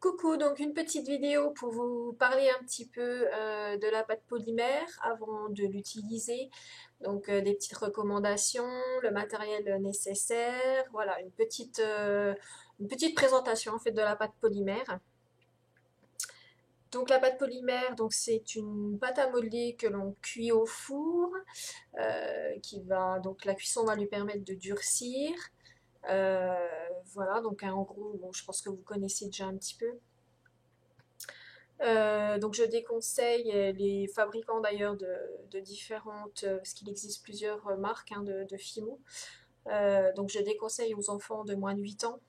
Coucou, donc une petite vidéo pour vous parler un petit peu de la pâte polymère avant de l'utiliser. Donc des petites recommandations, le matériel nécessaire, voilà, une petite présentation en fait de la pâte polymère. Donc la pâte polymère, donc c'est une pâte à modeler que l'on cuit au four, donc la cuisson va lui permettre de durcir. Euh, voilà, donc en gros, bon, je pense que vous connaissez déjà un petit peu. Donc je déconseille les fabricants d'ailleurs de différentes, parce qu'il existe plusieurs marques hein, de Fimo. Donc je déconseille aux enfants de moins de 8 ans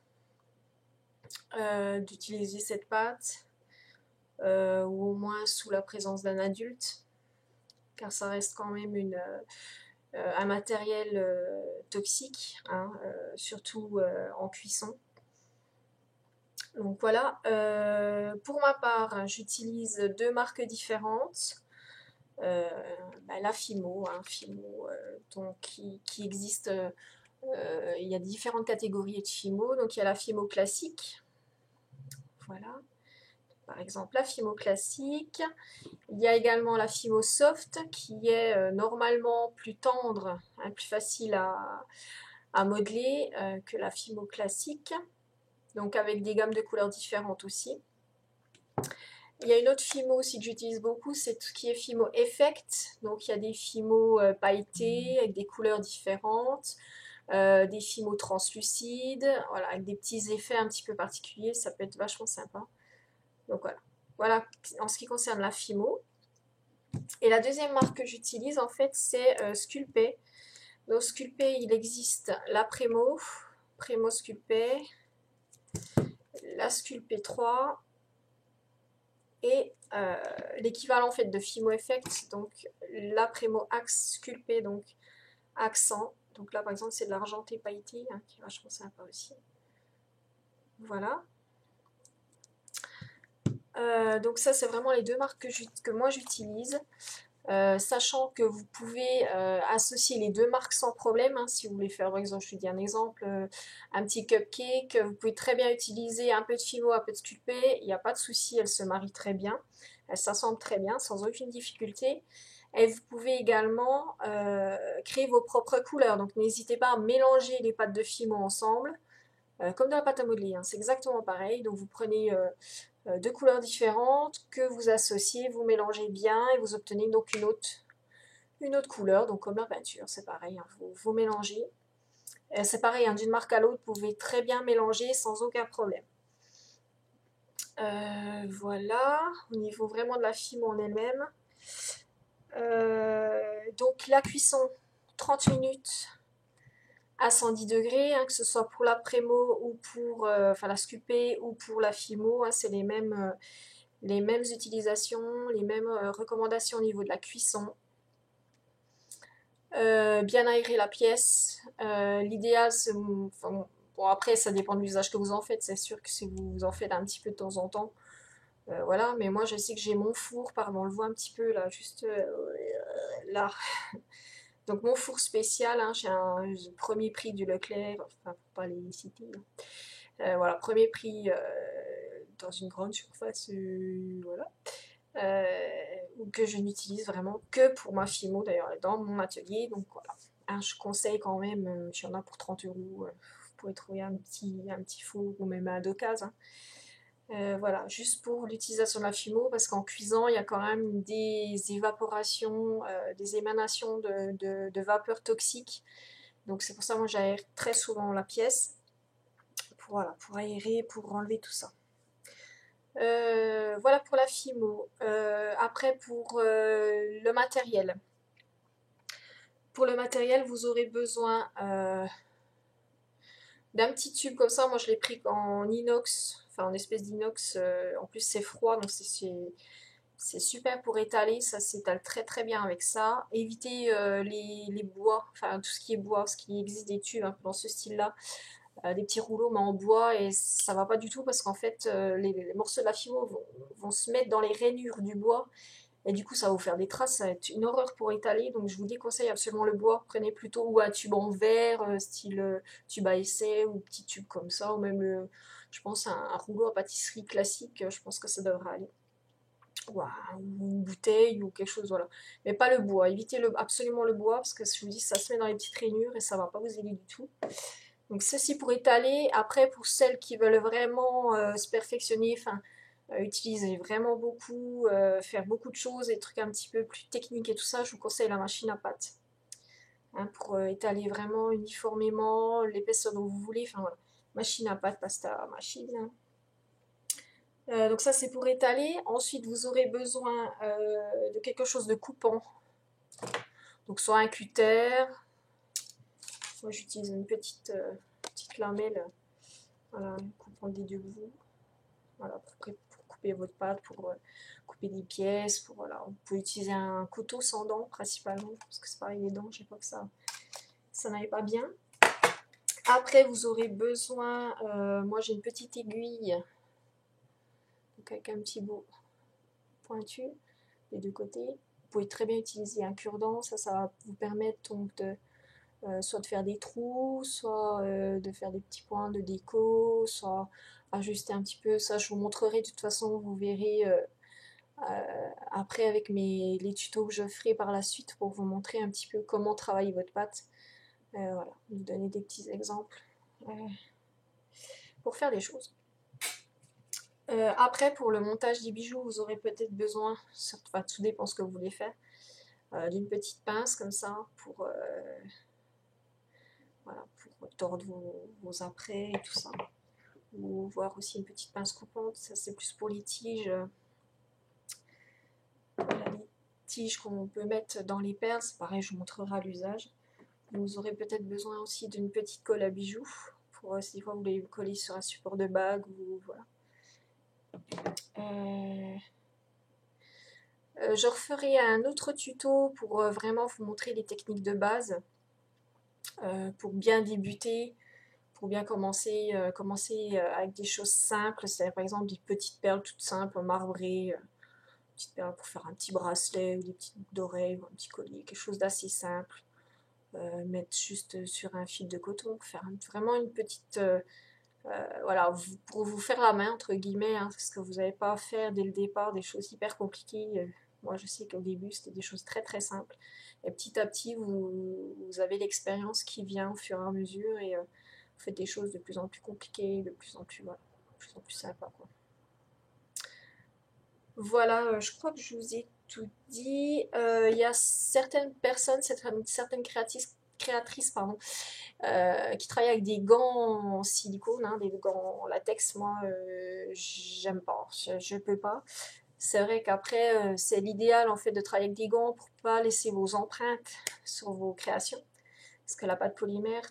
d'utiliser cette pâte, ou au moins sous la présence d'un adulte, car ça reste quand même un matériel toxique, hein, surtout en cuisson. Donc voilà, pour ma part, j'utilise deux marques différentes. euh, la Fimo, hein, Fimo donc, qui existe. Il y a différentes catégories de Fimo. Donc il y a la Fimo classique. Voilà, par exemple la Fimo classique. Il y a également la Fimo soft qui est normalement plus tendre, hein, plus facile à modeler que la Fimo classique. Donc avec des gammes de couleurs différentes aussi. Il y a une autre Fimo aussi que j'utilise beaucoup, c'est tout ce qui est Fimo Effect. Donc il y a des Fimo pailletés avec des couleurs différentes, des Fimo translucides, voilà, avec des petits effets un petit peu particuliers, ça peut être vachement sympa. Donc voilà. Voilà en ce qui concerne la Fimo. Et la deuxième marque que j'utilise en fait c'est Sculpey. Donc Sculpey, il existe la Premo, Premo Sculpey, la Sculpey 3 et l'équivalent en fait de Fimo Effect, donc la Premo Axe Sculpté, donc accent. Donc là par exemple c'est de l'argenté pailleté hein, qui est vachement sympa aussi. Voilà. Donc ça c'est vraiment les deux marques que moi j'utilise. Sachant que vous pouvez associer les deux marques sans problème, hein, si vous voulez faire par exemple, je vous dis un exemple, un petit cupcake, vous pouvez très bien utiliser un peu de Fimo, un peu de Sculpey, il n'y a pas de souci, elles se marient très bien, elles s'assemblent très bien sans aucune difficulté. Et vous pouvez également créer vos propres couleurs, donc n'hésitez pas à mélanger les pâtes de Fimo ensemble, comme dans la pâte à modeler, hein, c'est exactement pareil. Donc vous prenez deux couleurs différentes que vous associez, vous mélangez bien et vous obtenez donc une autre couleur, donc comme la peinture, c'est pareil, hein, vous mélangez. C'est pareil, hein, d'une marque à l'autre, vous pouvez très bien mélanger sans aucun problème. Voilà, au niveau vraiment de la Fimo en elle-même. Donc la cuisson, 30 minutes à 110 degrés, hein, que ce soit pour la Prémo ou pour la Sculpey ou pour la Fimo, hein, c'est les mêmes utilisations, les mêmes recommandations au niveau de la cuisson. Bien aérer la pièce. L'idéal, c'est. Enfin, bon, après, ça dépend de l'usage que vous en faites. C'est sûr que si vous en faites un petit peu de temps en temps, voilà. Mais moi, je sais que j'ai mon four, pardon, on le voit un petit peu là, juste là. Donc, mon four spécial, hein, j'ai un premier prix du Leclerc, enfin, pour pas les citer, hein. Voilà, premier prix dans une grande surface, voilà. Que je n'utilise vraiment que pour ma Fimo d'ailleurs dans mon atelier. Donc voilà, hein, je conseille quand même, il y en a pour 30 euros, vous pouvez trouver un petit four ou même à d'occasion. Hein. Voilà, juste pour l'utilisation de la Fimo, parce qu'en cuisant, il y a quand même des évaporations, des émanations de vapeurs toxiques. Donc c'est pour ça que moi j'aère très souvent la pièce, voilà, pour aérer, pour enlever tout ça. Voilà pour la Fimo. Après, pour le matériel. Pour le matériel, vous aurez besoin d'un petit tube comme ça. Moi, je l'ai pris en inox, enfin en espèce d'inox. En plus, c'est froid, donc c'est super pour étaler. Ça s'étale très très bien avec ça. Évitez les bois, enfin tout ce qui est bois, parce qu'il existe des tubes un peu dans ce style-là. Des petits rouleaux mais en bois et ça va pas du tout parce qu'en fait les morceaux de la Fimo vont se mettre dans les rainures du bois Et du coup, ça va vous faire des traces, ça va être une horreur pour étaler. Donc, je vous déconseille absolument le bois. Prenez plutôt ou un tube en verre, style tube à essai, ou petit tube comme ça, ou même, je pense, un rouleau à pâtisserie classique. Je pense que ça devrait aller. Ou une bouteille, ou quelque chose, voilà. Mais pas le bois. Évitez absolument le bois, parce que je vous dis, ça se met dans les petites rainures et ça va pas vous aider du tout. Donc, ceci pour étaler. Après, pour celles qui veulent vraiment se perfectionner, enfin, utiliser vraiment beaucoup, faire beaucoup de choses, des trucs un petit peu plus techniques et tout ça, je vous conseille la machine à pâte. Hein, pour étaler vraiment uniformément l'épaisseur dont vous voulez. Enfin voilà, machine à pâte, pasta machine. Hein. Donc ça c'est pour étaler. Ensuite vous aurez besoin de quelque chose de coupant. Donc soit un cutter. Moi j'utilise une petite lamelle. Voilà, coupant des deux bouts. Voilà, pour couper votre pâte, pour couper des pièces, pour voilà. Vous pouvez utiliser un couteau sans dents principalement, parce que c'est pareil les dents, je sais pas que ça n'allait pas bien. Après vous aurez besoin, moi j'ai une petite aiguille, donc avec un petit bout pointu des deux côtés. Vous pouvez très bien utiliser un cure-dent, ça va vous permettre donc de soit de faire des trous, soit de faire des petits points de déco, soit ajuster un petit peu. Ça, je vous montrerai de toute façon, vous verrez après avec les tutos que je ferai par la suite pour vous montrer un petit peu comment travailler votre pâte. Voilà, vous donner des petits exemples pour faire des choses. Après, pour le montage des bijoux, vous aurez peut-être besoin, enfin, tout dépend ce que vous voulez faire, d'une petite pince comme ça pour, voilà, pour tordre vos apprêts et tout ça. Ou voir aussi une petite pince coupante, ça c'est plus pour les tiges. Voilà, les tiges qu'on peut mettre dans les perles, c'est pareil, je vous montrerai à l'usage. Vous aurez peut-être besoin aussi d'une petite colle à bijoux, pour si des fois vous voulez coller sur un support de bague, ou voilà. Je referai un autre tuto pour vraiment vous montrer les techniques de base, pour bien débuter, pour bien commencer, avec des choses simples, c'est par exemple des petites perles toutes simples, marbrées, petites perles pour faire un petit bracelet, ou des petites boucles d'oreilles, ou un petit collier, quelque chose d'assez simple. Mettre juste sur un fil de coton, pour faire vraiment une petite... voilà, pour vous faire la main, entre guillemets, hein, parce que vous n'avez pas à faire dès le départ des choses hyper compliquées. Moi, je sais qu'au début, c'était des choses très très simples. Et petit à petit, vous avez l'expérience qui vient au fur et à mesure, et vous faites des choses de plus en plus compliquées, de plus en plus, voilà, de plus en plus sympa, quoi. Voilà, je crois que je vous ai tout dit. Il y a certaines personnes, certaines créatrices, pardon, qui travaillent avec des gants en silicone, hein, des gants en latex. Moi, j'aime pas, je peux pas. C'est vrai qu'après, c'est l'idéal en fait de travailler avec des gants pour pas laisser vos empreintes sur vos créations. Parce que la pâte polymère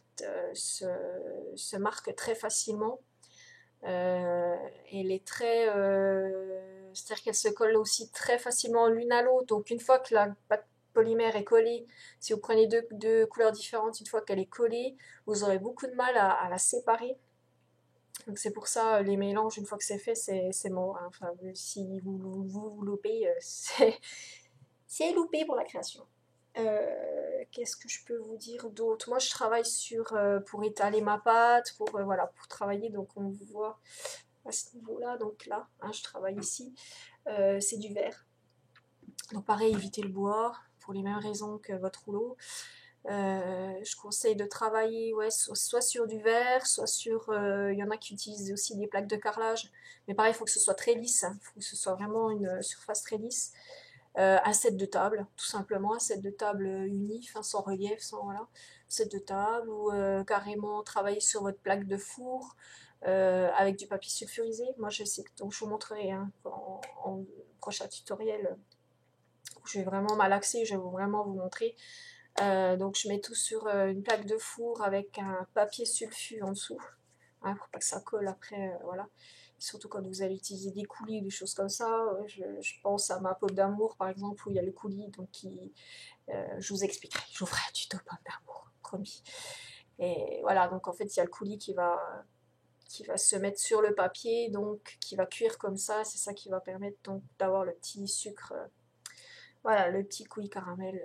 se marque très facilement. Elle est très, c'est-à-dire qu'elle se colle aussi très facilement l'une à l'autre. Donc une fois que la pâte polymère est collée, si vous prenez deux couleurs différentes, une fois qu'elle est collée, vous aurez beaucoup de mal à la séparer. Donc c'est pour ça les mélanges, une fois que c'est fait, c'est mort. Hein. Enfin, si vous loupez, c'est loupé pour la création. Qu'est-ce que je peux vous dire d'autre? Moi, je travaille pour étaler ma pâte, voilà, pour travailler. Donc, on voit à ce niveau-là. Donc là, hein, je travaille ici. C'est du verre. Donc, pareil, évitez le bois pour les mêmes raisons que votre rouleau. Je conseille de travailler soit sur du verre, soit sur... Il y en a qui utilisent aussi des plaques de carrelage. Mais pareil, il faut que ce soit très lisse. Il faut que ce soit vraiment une surface très lisse. Un set de table, tout simplement, un set de table uni, enfin, sans relief, sans voilà, set de table, ou carrément travailler sur votre plaque de four avec du papier sulfurisé. Moi, je sais, donc je vous montrerai hein, en prochain tutoriel où je vais vraiment malaxer, je vais vraiment vous montrer. Donc, je mets tout sur une plaque de four avec un papier sulfu en dessous, hein, pour pas que ça colle après, voilà. Surtout quand vous allez utiliser des coulis, des choses comme ça. Je pense à ma pomme d'amour, par exemple, où il y a le coulis. Donc, je vous expliquerai. Je vous ferai un tuto pomme d'amour, promis. Et voilà, donc en fait, il y a le coulis qui va se mettre sur le papier, donc qui va cuire comme ça. C'est ça qui va permettre donc d'avoir le petit sucre Voilà, le petit coulis caramel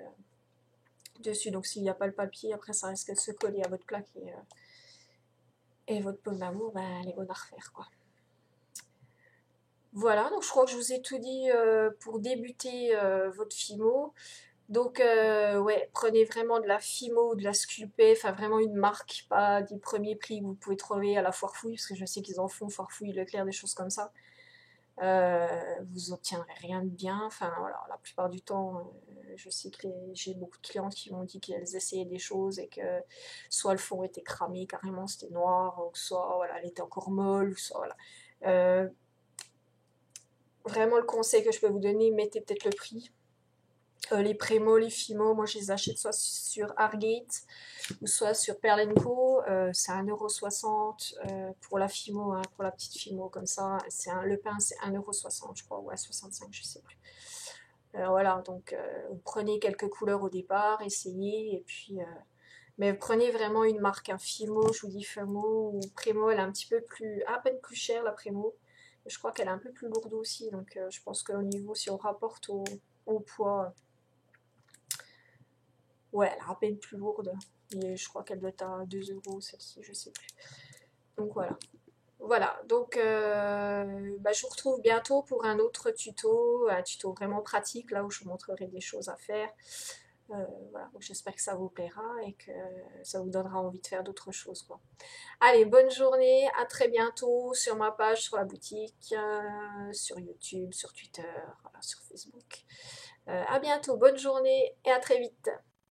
dessus. Donc s'il n'y a pas le papier, après ça risque de se coller à votre plaque et votre pomme d'amour, ben, elle est bonne à refaire, quoi. Voilà, donc je crois que je vous ai tout dit pour débuter votre fimo. Donc, ouais, prenez vraiment de la Fimo ou de la Sculpey, enfin vraiment une marque, pas du premier prix que vous pouvez trouver à la Foire Fouille, parce que je sais qu'ils en font, Foire Fouille, Leclerc, des choses comme ça. Vous obtiendrez rien de bien, enfin voilà, la plupart du temps, je sais que j'ai beaucoup de clientes qui m'ont dit qu'elles essayaient des choses et que soit le fond était cramé, carrément c'était noir, ou soit voilà, elle était encore molle, ou soit voilà. Euh, Vraiment le conseil que je peux vous donner, mettez peut-être le prix. Les Prémo, les Fimo, moi je les achète soit sur Argate ou soit sur Pearl Co. C'est 1,60 € pour la Fimo, hein, pour la petite Fimo comme ça. Le pain c'est 1,60 € je crois, ou à 65, je sais plus. Voilà, donc vous prenez quelques couleurs au départ, essayez, et puis mais prenez vraiment une marque, un Fimo, je vous dis Fimo ou Prémo, elle est un petit peu plus, à peine plus chère la Prémo. Je crois qu'elle est un peu plus lourde aussi, donc je pense qu'au niveau, si on rapporte au poids, ouais, elle est à peine plus lourde. Et je crois qu'elle doit être à 2 € celle-ci, je sais plus. Donc voilà. Voilà, donc bah, je vous retrouve bientôt pour un tuto vraiment pratique, là où je vous montrerai des choses à faire. Voilà, donc j'espère que ça vous plaira et que ça vous donnera envie de faire d'autres choses, quoi. Allez, bonne journée, à très bientôt sur ma page, sur la boutique, sur YouTube, sur Twitter, voilà, sur Facebook. À bientôt, bonne journée et à très vite.